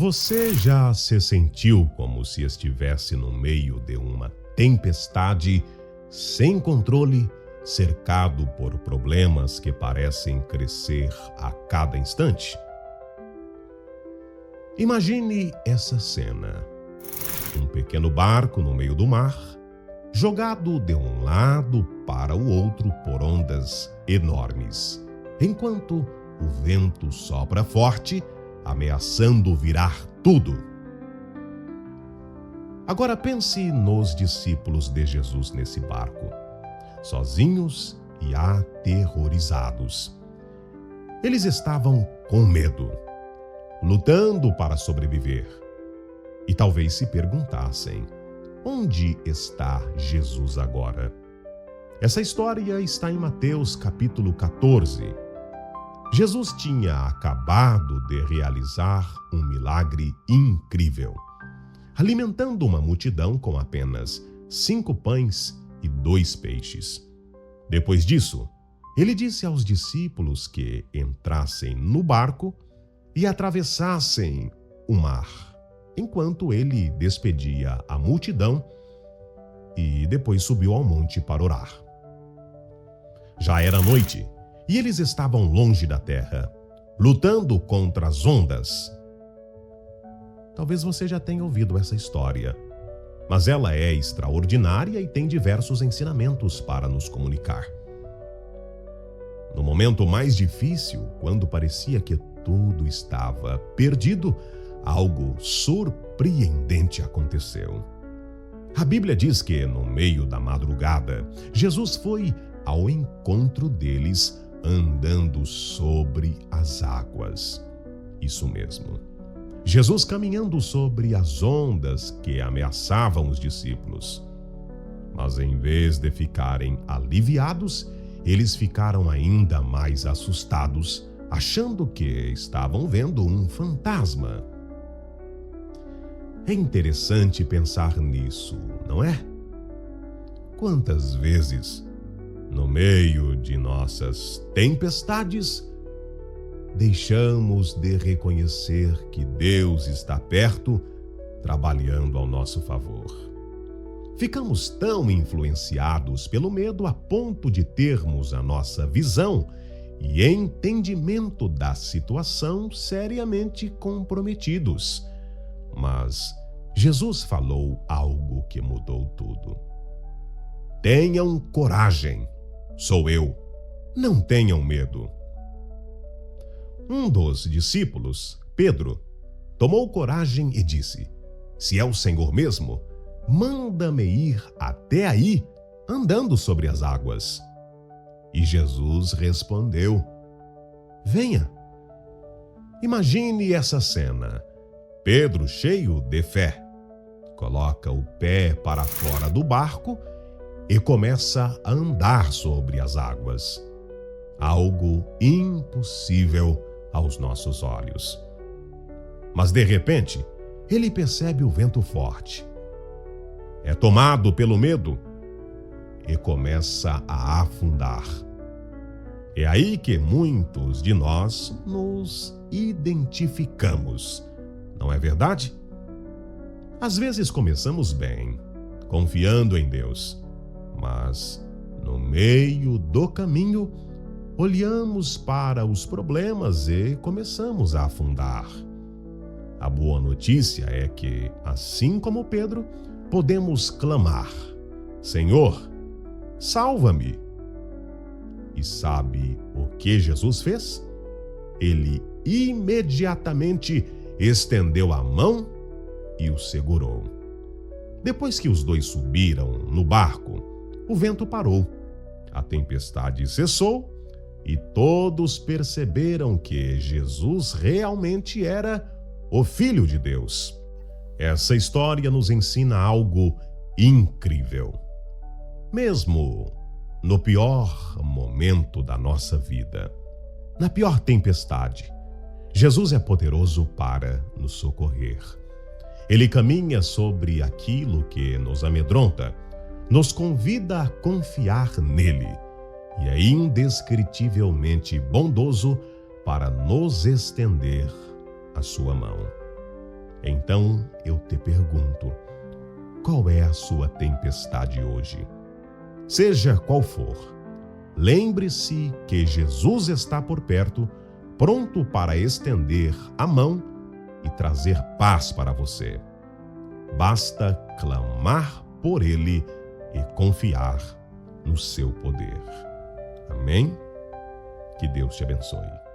Você já se sentiu como se estivesse no meio de uma tempestade, sem controle, cercado por problemas que parecem crescer a cada instante? Imagine essa cena. Um pequeno barco no meio do mar, jogado de um lado para o outro por ondas enormes, enquanto o vento sopra forte, ameaçando virar tudo. Agora pense nos discípulos de Jesus nesse barco, sozinhos e aterrorizados. Eles estavam com medo, lutando para sobreviver. E talvez se perguntassem: onde está Jesus agora? Essa história está em Mateus capítulo 14. Jesus tinha acabado de realizar um milagre incrível, alimentando uma multidão com apenas 5 pães e 2 peixes. Depois disso, ele disse aos discípulos que entrassem no barco e atravessassem o mar, enquanto ele despedia a multidão e depois subiu ao monte para orar. Já era noite e eles estavam longe da terra, lutando contra as ondas. Talvez você já tenha ouvido essa história, mas ela é extraordinária e tem diversos ensinamentos para nos comunicar. No momento mais difícil, quando parecia que tudo estava perdido, algo surpreendente aconteceu. A Bíblia diz que, no meio da madrugada, Jesus foi ao encontro deles andando sobre as águas. Isso mesmo. Jesus caminhando sobre as ondas que ameaçavam os discípulos. Mas em vez de ficarem aliviados, eles ficaram ainda mais assustados, achando que estavam vendo um fantasma. É interessante pensar nisso, não é? Quantas vezes, no meio de nossas tempestades, deixamos de reconhecer que Deus está perto, trabalhando ao nosso favor. Ficamos tão influenciados pelo medo a ponto de termos a nossa visão e entendimento da situação seriamente comprometidos. Mas Jesus falou algo que mudou tudo. Tenham coragem, sou eu, não tenham medo. Um dos discípulos, Pedro, tomou coragem e disse: se é o Senhor mesmo, manda-me ir até aí, andando sobre as águas. E Jesus respondeu: venha. Imagine essa cena. Pedro, cheio de fé, coloca o pé para fora do barco e começa a andar sobre as águas. Algo impossível aos nossos olhos. Mas de repente, ele percebe o vento forte. É tomado pelo medo e começa a afundar. É aí que muitos de nós nos identificamos. Não é verdade? Às vezes começamos bem, confiando em Deus, mas no meio do caminho, olhamos para os problemas e começamos a afundar. A boa notícia é que, assim como Pedro, podemos clamar: Senhor, salva-me! E sabe o que Jesus fez? Ele imediatamente estendeu a mão e o segurou. Depois que os dois subiram no barco, o vento parou, a tempestade cessou e todos perceberam que Jesus realmente era o Filho de Deus. Essa história nos ensina algo incrível. Mesmo no pior momento da nossa vida, na pior tempestade, Jesus é poderoso para nos socorrer. Ele caminha sobre aquilo que nos amedronta, nos convida a confiar nele e é indescritivelmente bondoso para nos estender a sua mão. Então eu te pergunto: qual é a sua tempestade hoje? Seja qual for, lembre-se que Jesus está por perto, pronto para estender a mão e trazer paz para você. Basta clamar por Ele e confiar no seu poder. Amém? Que Deus te abençoe.